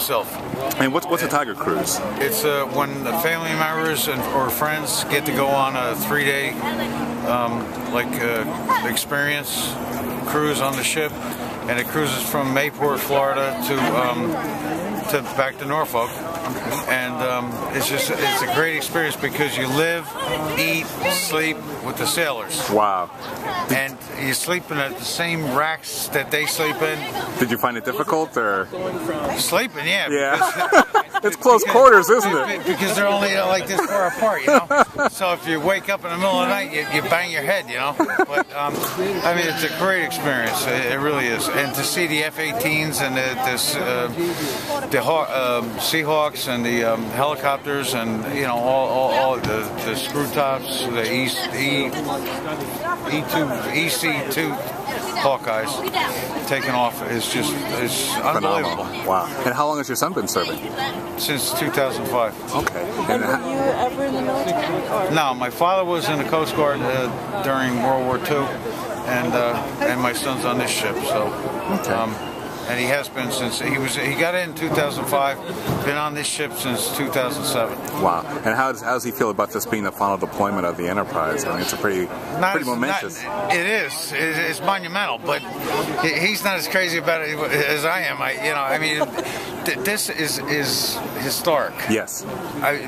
myself. And what's a Tiger Cruise? It's when the family members or friends get to go on a 3-day experience cruise on the ship, and it cruises from Newport, Florida to back to Norfolk. And it's a great experience because you live, eat, sleep with the sailors. Wow. And you're sleeping at the same racks that they sleep in. Did you find it difficult, or? Sleeping, yeah. Yeah. It's close quarters, isn't it? Because they're only like this far apart, you know. So if you wake up in the middle of the night, you bang your head, you know. But I mean, it's a great experience. It really is. And to see the F-18s and the Seahawks and the helicopters and all the screw tops, the EC2 Hawkeyes taking off is unbelievable. Wow. And how long has your son been serving? Since 2005. Okay. And were you ever in the military? Or? No, my father was in the Coast Guard during World War II, and my son's on this ship. So, okay. And he has been since he got in 2005. Been on this ship since 2007. Wow. And how does he feel about this being the final deployment of the Enterprise? I mean, it's a pretty momentous. It is. It's monumental, but he's not as crazy about it as I am. I mean, this is historic. Yes.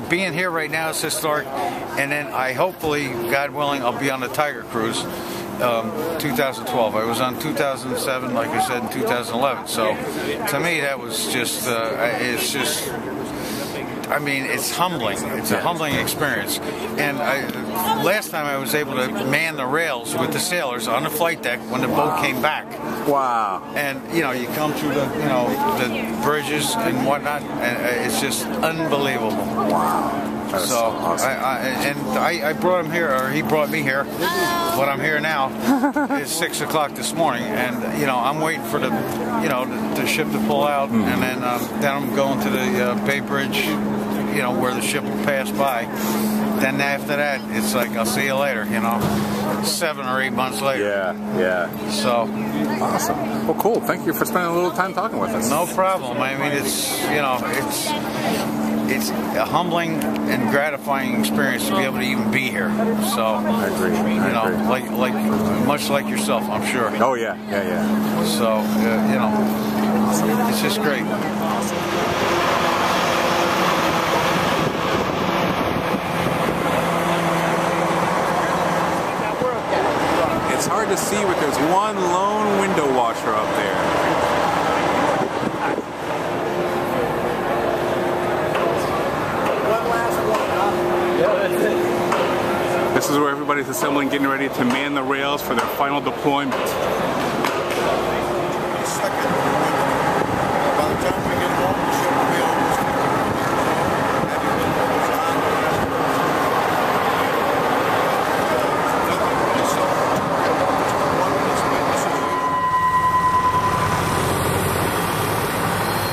Being here right now is historic, and then hopefully, God willing, I'll be on the Tiger Cruise. 2012. I was on 2007, like I said, in 2011. So to me, that was just, it's just, I mean, it's humbling. It's a humbling experience. And last time I was able to man the rails with the sailors on the flight deck when the boat came back. Wow. And, you come through the bridges and whatnot, and it's just unbelievable. Wow. So awesome. I brought him here, or he brought me here. But I'm here now. It's 6 o'clock this morning, and I'm waiting for the ship to pull out, and then I'm going to the Bay Bridge, where the ship will pass by. Then after that, it's like I'll see you later. 7 or 8 months later. Yeah. So awesome. Well, cool. Thank you for spending a little time talking with us. No problem. I mean, it's a humbling and gratifying experience to be able to even be here. So I agree. Like much like yourself, I'm sure. Oh yeah. So it's just great. It's hard to see, but there's one lone window washer up there. This is where everybody's assembling, getting ready to man the rails for their final deployment.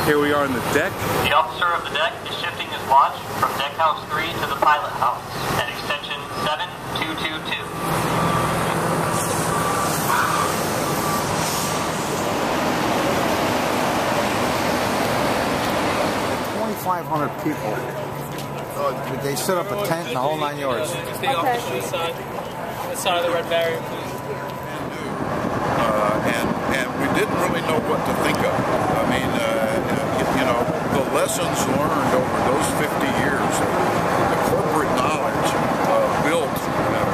Here we are on the deck. The officer of the deck is shifting his watch from deck house 3 to the pilot house at extension 7222. 2,500 people. They set up a tent and the whole 9 yards. Stay off the street side. The side of the red barrier, please. And we didn't really know what to think of. I mean, the lessons learned over those 50 years, the corporate knowledge built,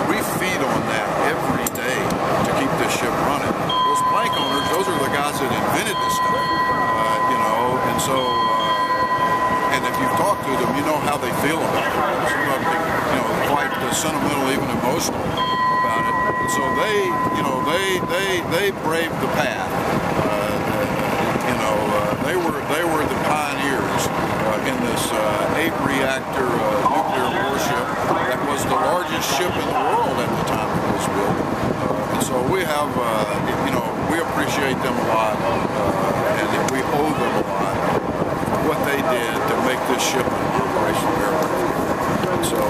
we feed on that every day to keep this ship running. Those plank owners, those are the guys that invented this stuff, and so, and if you've talked to them, you know how they feel about it. Some of them, quite sentimental, even emotional about it. And so they braved the path. They were the pioneers in this 8-reactor nuclear warship that was the largest ship in the world at the time it was built. And so we have, we appreciate them a lot, and we owe them a lot for what they did to make this ship an operational aircraft. And so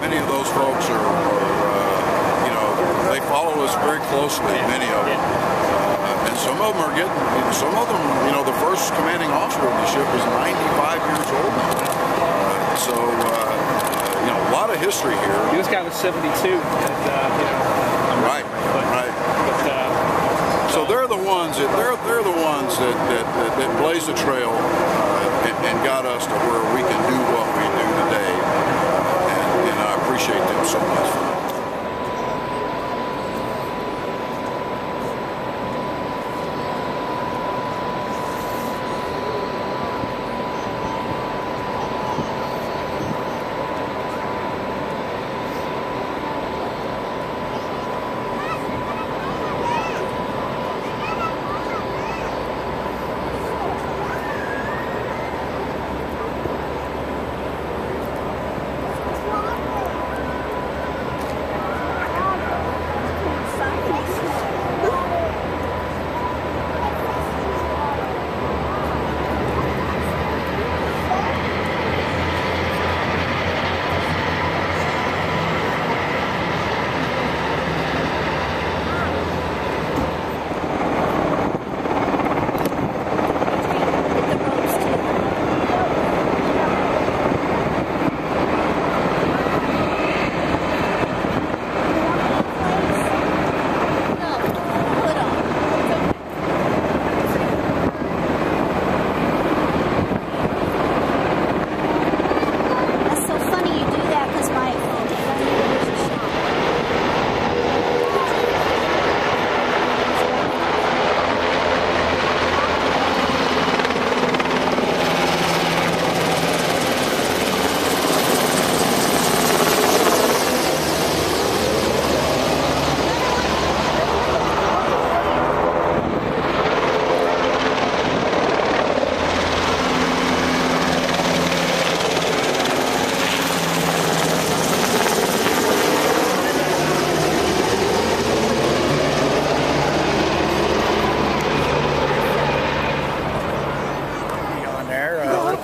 many of those folks they follow us very closely, many of them. And some of them are getting, some of them, you know, the first commanding officer of the ship is 95 years old now. You know, a lot of history here. This guy was 72. And, you know, right. So they're the ones that that blazed the trail and got us to where we can do what we do today, and I appreciate them so much for that.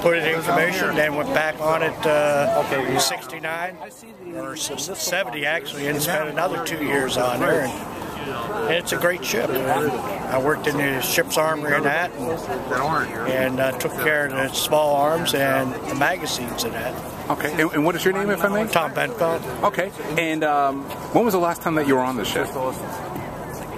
Put it in commission, then went back on it in 69 or 70 actually, and spent another 2 years on there. And it's a great ship. I worked in the ship's armory in that, and took care of the small arms and the magazines in that. Okay, and what is your name, if I may? Tom Benfeld. Okay, and when was the last time that you were on the ship?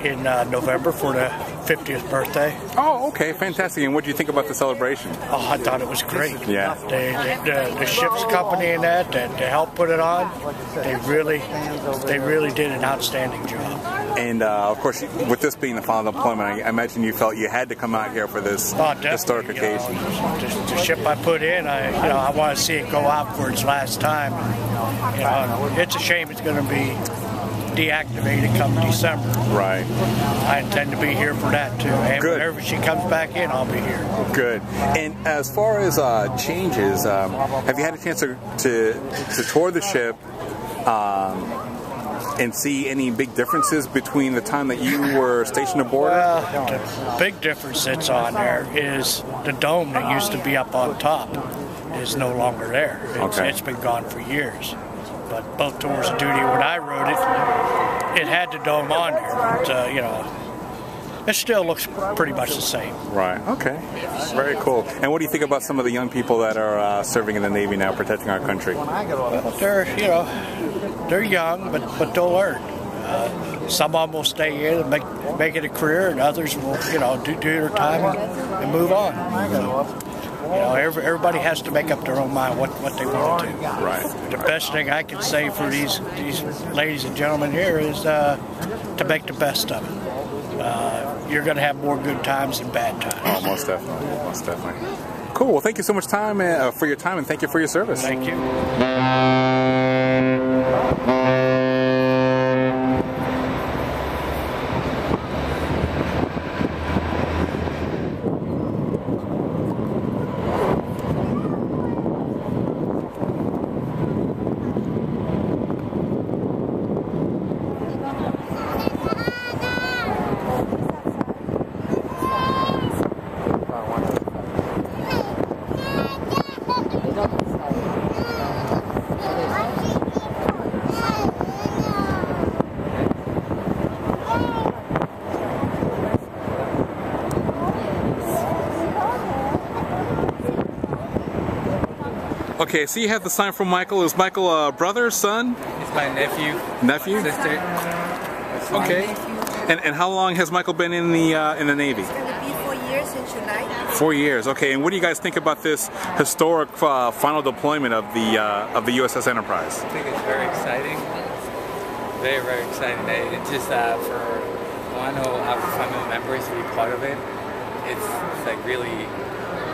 In November for the 50th birthday. Oh, okay, fantastic. And what do you think about the celebration? Oh, I thought it was great. Yeah. The ship's company and that helped put it on, they really did an outstanding job. And of course, with this being the final deployment, I imagine you felt you had to come out here for this historic occasion. The ship I put in, I want to see it go out for its last time. It's a shame it's going to be deactivated come December. Right. I intend to be here for that too. And good. Whenever she comes back in, I'll be here. Good. And as far as changes, have you had a chance to tour the ship and see any big differences between the time that you were stationed aboard? Well, the big difference that's on there is the dome that used to be up on top is no longer there. It's been gone for years. But both tours of duty, when I rode it, it had the dome on there. But, it still looks pretty much the same. Right. Okay. Very cool. And what do you think about some of the young people that are serving in the Navy now, protecting our country? Well, they're young, but they'll learn. Some of them will stay in and make it a career, and others will, do their time and move on. Everybody has to make up their own mind what they want to do. Right. The best thing I can say for these ladies and gentlemen here is to make the best of it. You're going to have more good times than bad times. Oh, most definitely. Most definitely. Cool. Well, thank you so much for your time, and thank you for your service. Thank you. Okay, so you have the sign from Michael. Is Michael a brother, son? He's my nephew. Nephew? Sister. Okay. And how long has Michael been in the Navy? It's going to be 4 years in July. 4 years. Okay. And what do you guys think about this historic final deployment of the USS Enterprise? I think it's very exciting. Very, very exciting. It's just for one of our family members to be part of it. It's like really,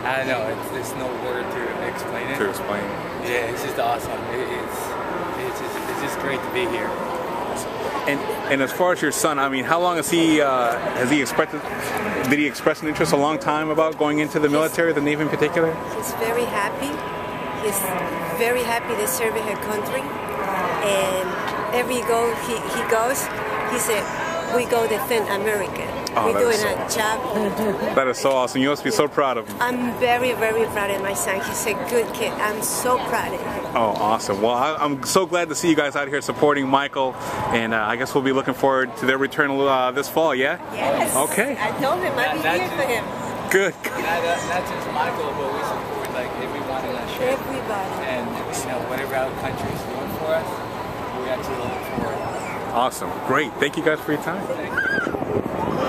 I don't know. There's no word to explain it. To explain. Yeah, it's just awesome. It's just great to be here. And as far as your son, I mean, how long has he expressed? Did he express an interest a long time about going into the military, the Navy in particular? He's very happy. He's very happy to serve her country. And every he goes, he said, "We go defend America. Oh, We're doing so a job." That is so awesome. You must be so proud of him. I'm very, very proud of my son. He's a good kid. I'm so proud of him. Oh, awesome. Well, I'm so glad to see you guys out here supporting Michael, and I guess we'll be looking forward to their return this fall, yeah? Yes. Okay. I told him I'd be here for him. Good. Not just Michael, but we support like everyone in our ship. Everybody. And whatever our country is doing for us, we actually look for it. Awesome. Great. Thank you guys for your time. Thank you.